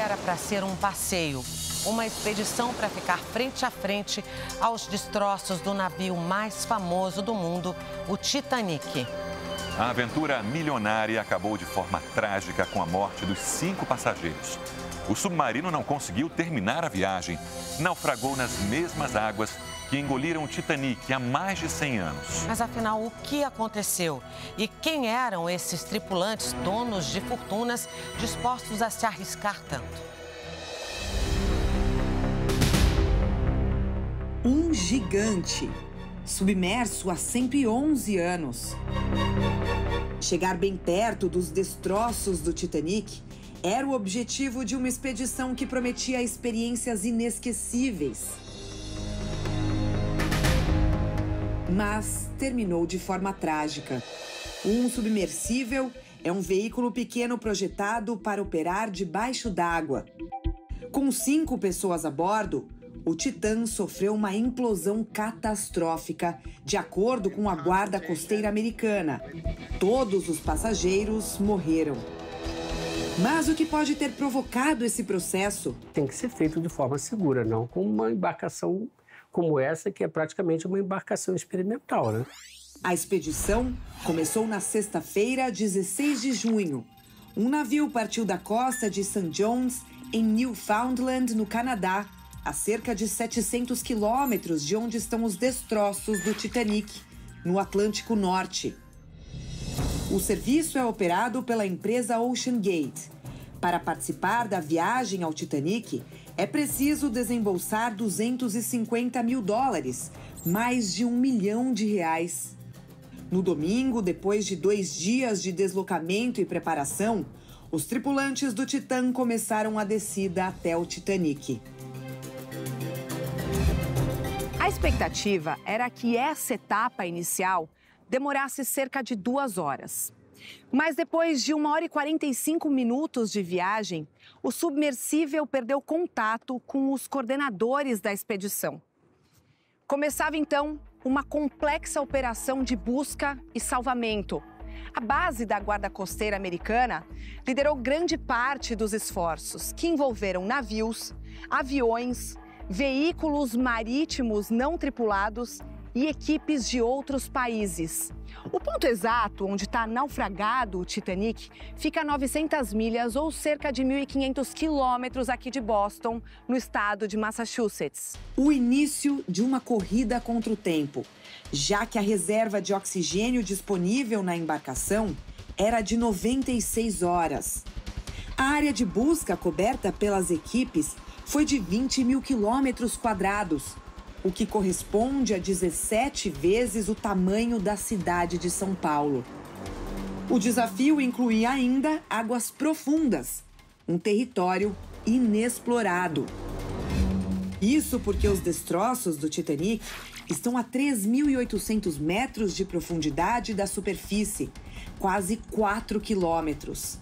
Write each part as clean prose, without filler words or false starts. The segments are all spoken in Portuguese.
era para ser um passeio, uma expedição para ficar frente a frente aos destroços do navio mais famoso do mundo, o Titanic. A aventura milionária acabou de forma trágica com a morte dos 5 passageiros. O submarino não conseguiu terminar a viagem. Naufragou nas mesmas águas que engoliram o Titanic há mais de 100 anos. Mas afinal, o que aconteceu? E quem eram esses tripulantes donos de fortunas dispostos a se arriscar tanto? Um gigante, submerso há 111 anos. Chegar bem perto dos destroços do Titanic era o objetivo de uma expedição que prometia experiências inesquecíveis. Mas terminou de forma trágica. Um submersível é um veículo pequeno projetado para operar debaixo d'água. Com 5 pessoas a bordo, o Titã sofreu uma implosão catastrófica, de acordo com a Guarda Costeira Americana. Todos os passageiros morreram. Mas o que pode ter provocado esse processo? Tem que ser feito de forma segura, não com uma embarcação como essa, que é praticamente uma embarcação experimental, né? A expedição começou na sexta-feira, 16 de junho. Um navio partiu da costa de St. John's, em Newfoundland, no Canadá, a cerca de 700 quilômetros de onde estão os destroços do Titanic, no Atlântico Norte. O serviço é operado pela empresa OceanGate. Para participar da viagem ao Titanic, é preciso desembolsar $250 mil, mais de R$1 milhão. No domingo, depois de 2 dias de deslocamento e preparação, os tripulantes do Titã começaram a descida até o Titanic. A expectativa era que essa etapa inicial demorasse cerca de 2 horas. Mas depois de 1 hora e 45 minutos de viagem, o submersível perdeu contato com os coordenadores da expedição. Começava então uma complexa operação de busca e salvamento. A base da Guarda Costeira Americana liderou grande parte dos esforços, que envolveram navios, aviões, veículos marítimos não tripulados e equipes de outros países. O ponto exato onde está naufragado o Titanic fica a 900 milhas ou cerca de 1.500 quilômetros aqui de Boston, no estado de Massachusetts. O início de uma corrida contra o tempo, já que a reserva de oxigênio disponível na embarcação era de 96 horas. A área de busca coberta pelas equipes foi de 20 mil quilômetros quadrados, o que corresponde a 17 vezes o tamanho da cidade de São Paulo. O desafio incluía ainda águas profundas, um território inexplorado. Isso porque os destroços do Titanic estão a 3.800 metros de profundidade da superfície, quase 4 quilômetros.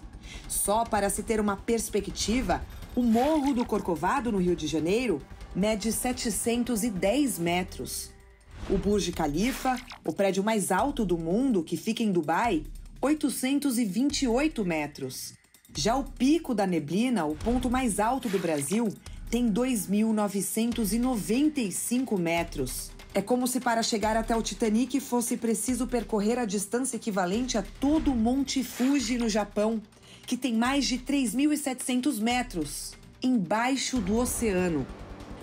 Só para se ter uma perspectiva, o Morro do Corcovado, no Rio de Janeiro, mede 710 metros. O Burj Khalifa, o prédio mais alto do mundo, que fica em Dubai, 828 metros. Já o Pico da Neblina, o ponto mais alto do Brasil, tem 2.995 metros. É como se para chegar até o Titanic fosse preciso percorrer a distância equivalente a todo o Monte Fuji, no Japão, que tem mais de 3.700 metros, embaixo do oceano.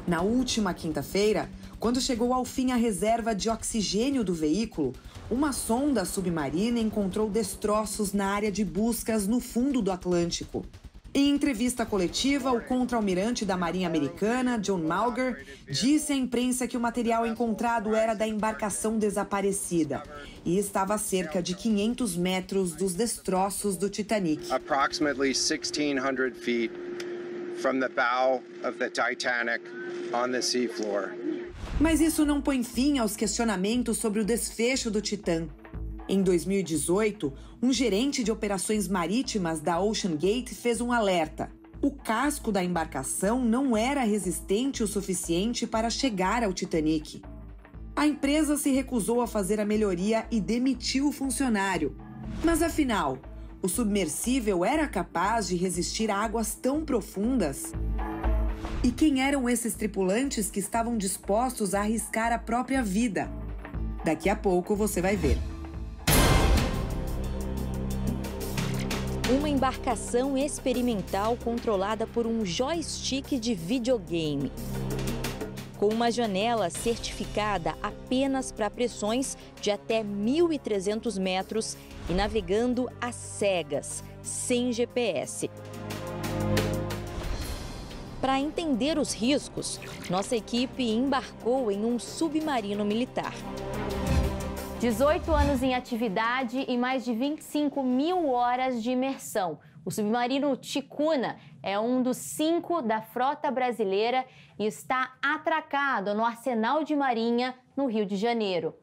Na última quinta-feira, quando chegou ao fim a reserva de oxigênio do veículo, uma sonda submarina encontrou destroços na área de buscas no fundo do Atlântico. Em entrevista coletiva, o contra-almirante da Marinha Americana, John Malger, disse à imprensa que o material encontrado era da embarcação desaparecida e estava a cerca de 500 metros dos destroços do Titanic. Approximately 1,600 feet from the bow of the Titanic on the seafloor. Mas isso não põe fim aos questionamentos sobre o desfecho do Titã. Em 2018, um gerente de operações marítimas da OceanGate fez um alerta. O casco da embarcação não era resistente o suficiente para chegar ao Titanic. A empresa se recusou a fazer a melhoria e demitiu o funcionário. Mas afinal, O submersível era capaz de resistir a águas tão profundas? E quem eram esses tripulantes que estavam dispostos a arriscar a própria vida? Daqui a pouco você vai ver. Uma embarcação experimental controlada por um joystick de videogame. Com uma janela certificada apenas para pressões de até 1.300 metros e navegando às cegas, sem GPS. Para entender os riscos, nossa equipe embarcou em um submarino militar. 18 anos em atividade e mais de 25 mil horas de imersão. O submarino Ticuna é um dos 5 da frota brasileira e está atracado no Arsenal de Marinha, no Rio de Janeiro.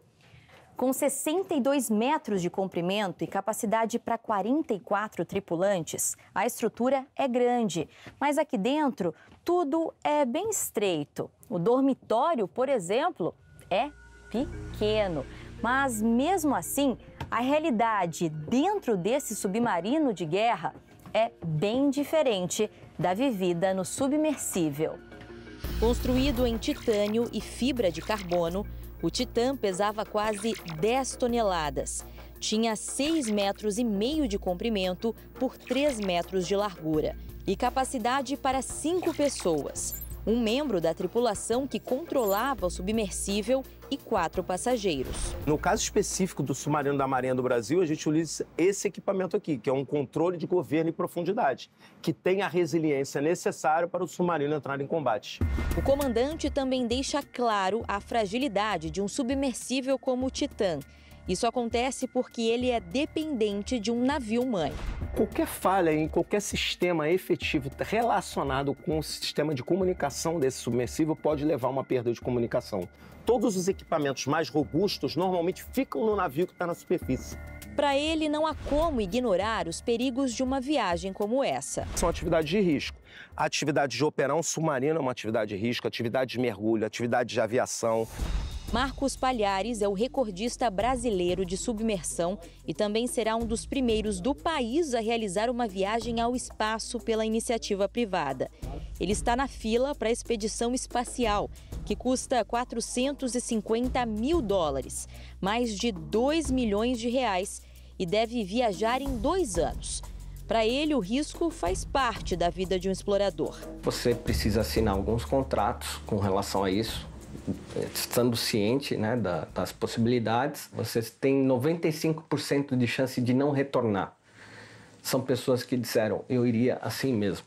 Com 62 metros de comprimento e capacidade para 44 tripulantes, a estrutura é grande, mas aqui dentro tudo é bem estreito. O dormitório, por exemplo, é pequeno. Mas, mesmo assim, a realidade dentro desse submarino de guerra é bem diferente da vivida no submersível. Construído em titânio e fibra de carbono, o Titã pesava quase 10 toneladas. Tinha 6,5 metros de comprimento por 3 metros de largura e capacidade para 5 pessoas. Um membro da tripulação que controlava o submersível e 4 passageiros. No caso específico do submarino da Marinha do Brasil, a gente utiliza esse equipamento aqui, que é um controle de governo e profundidade, que tem a resiliência necessária para o submarino entrar em combate. O comandante também deixa claro a fragilidade de um submersível como o Titã. Isso acontece porque ele é dependente de um navio-mãe. Qualquer falha em qualquer sistema efetivo relacionado com o sistema de comunicação desse submersível pode levar a uma perda de comunicação. Todos os equipamentos mais robustos normalmente ficam no navio que está na superfície. Para ele, não há como ignorar os perigos de uma viagem como essa. São atividades de risco. A atividade de operar um submarino é uma atividade de risco, atividade de mergulho, atividade de aviação. Marcos Palhares é o recordista brasileiro de submersão e também será um dos primeiros do país a realizar uma viagem ao espaço pela iniciativa privada. Ele está na fila para a expedição espacial, que custa $450 mil, mais de 2 milhões de reais, e deve viajar em 2 anos. Para ele, o risco faz parte da vida de um explorador. Você precisa assinar alguns contratos com relação a isso. Estando ciente, né, das possibilidades, você tem 95% de chance de não retornar. São pessoas que disseram, eu iria assim mesmo.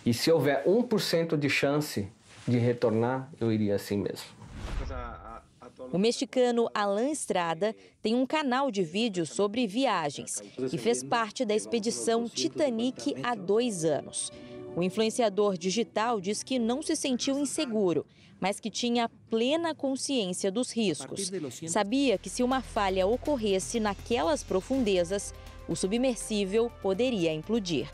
E se houver 1% de chance de retornar, eu iria assim mesmo. O mexicano Alan Estrada tem um canal de vídeos sobre viagens e fez parte da expedição Titanic há 2 anos. O influenciador digital diz que não se sentiu inseguro, mas que tinha plena consciência dos riscos. Sabia que se uma falha ocorresse naquelas profundezas, o submersível poderia implodir.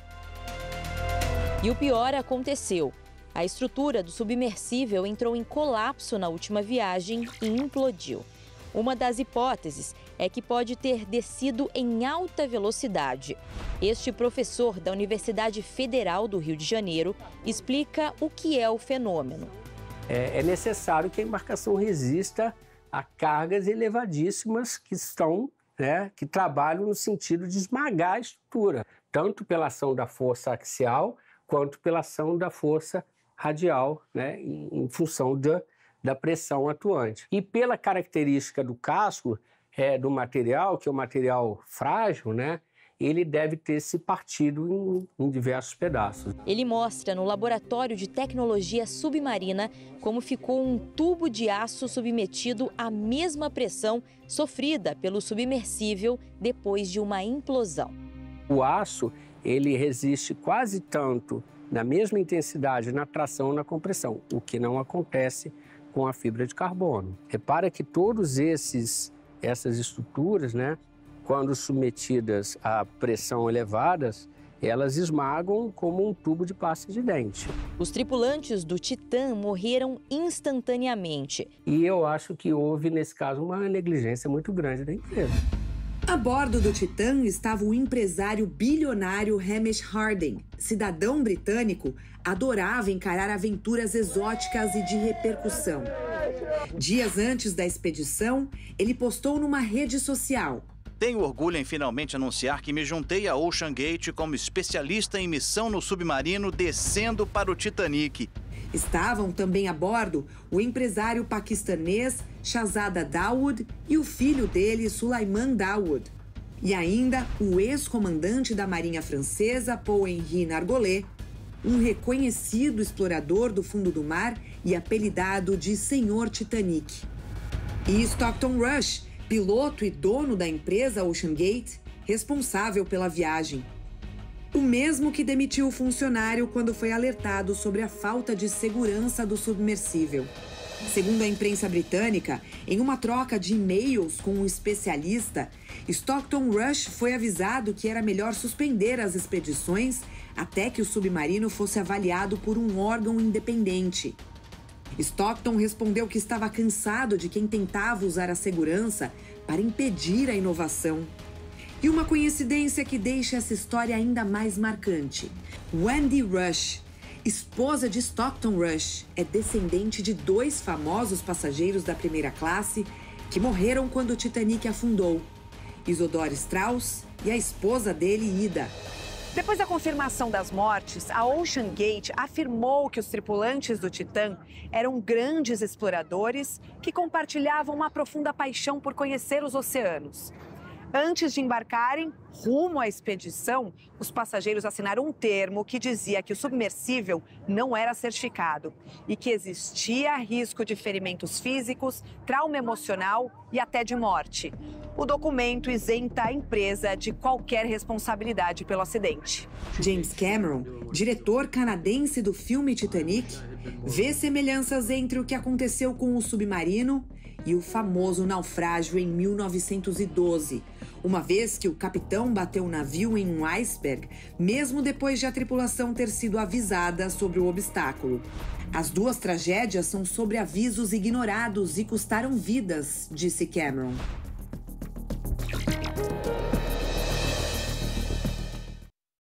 E o pior aconteceu. A estrutura do submersível entrou em colapso na última viagem e implodiu. Uma das hipóteses é que pode ter descido em alta velocidade. Este professor da Universidade Federal do Rio de Janeiro explica o que é o fenômeno. É necessário que a embarcação resista a cargas elevadíssimas que trabalham no sentido de esmagar a estrutura, tanto pela ação da força axial quanto pela ação da força radial, né, em função da pressão atuante. E pela característica do casco do material, que é um material frágil, né, ele deve ter se partido em diversos pedaços. Ele mostra no laboratório de tecnologia submarina como ficou um tubo de aço submetido à mesma pressão sofrida pelo submersível depois de uma implosão. O aço, ele resiste quase tanto na mesma intensidade na tração e na compressão, o que não acontece com a fibra de carbono. Repara que todas essas estruturas, né, quando submetidas a pressão elevadas, elas esmagam como um tubo de pasta de dente. Os tripulantes do Titã morreram instantaneamente. E eu acho que houve, nesse caso, uma negligência muito grande da empresa. A bordo do Titã estava o empresário bilionário Hamish Harding. Cidadão britânico, adorava encarar aventuras exóticas e de repercussão. Dias antes da expedição, ele postou numa rede social: "Tenho orgulho em finalmente anunciar que me juntei à Ocean Gate como especialista em missão no submarino descendo para o Titanic." Estavam também a bordo o empresário paquistanês Shahzada Dawood e o filho dele, Sulaiman Dawood. E ainda o ex-comandante da Marinha Francesa, Paul-Henri Nargolet, um reconhecido explorador do fundo do mar e apelidado de Senhor Titanic. E Stockton Rush, piloto e dono da empresa Ocean Gate, responsável pela viagem. O mesmo que demitiu o funcionário quando foi alertado sobre a falta de segurança do submersível. Segundo a imprensa britânica, em uma troca de e-mails com um especialista, Stockton Rush foi avisado que era melhor suspender as expedições até que o submarino fosse avaliado por um órgão independente. Stockton respondeu que estava cansado de quem tentava usar a segurança para impedir a inovação. E uma coincidência que deixa essa história ainda mais marcante. Wendy Rush, esposa de Stockton Rush, é descendente de 2 famosos passageiros da primeira classe que morreram quando o Titanic afundou: Isadora Straus e a esposa dele, Ida. Depois da confirmação das mortes, a Ocean Gate afirmou que os tripulantes do Titã eram grandes exploradores que compartilhavam uma profunda paixão por conhecer os oceanos. Antes de embarcarem rumo à expedição, os passageiros assinaram um termo que dizia que o submersível não era certificado e que existia risco de ferimentos físicos, trauma emocional e até de morte. O documento isenta a empresa de qualquer responsabilidade pelo acidente. James Cameron, diretor canadense do filme Titanic, vê semelhanças entre o que aconteceu com o submarino e o famoso naufrágio em 1912, uma vez que o capitão bateu o navio em um iceberg, mesmo depois de a tripulação ter sido avisada sobre o obstáculo. As 2 tragédias são sobre avisos ignorados e custaram vidas, disse Cameron.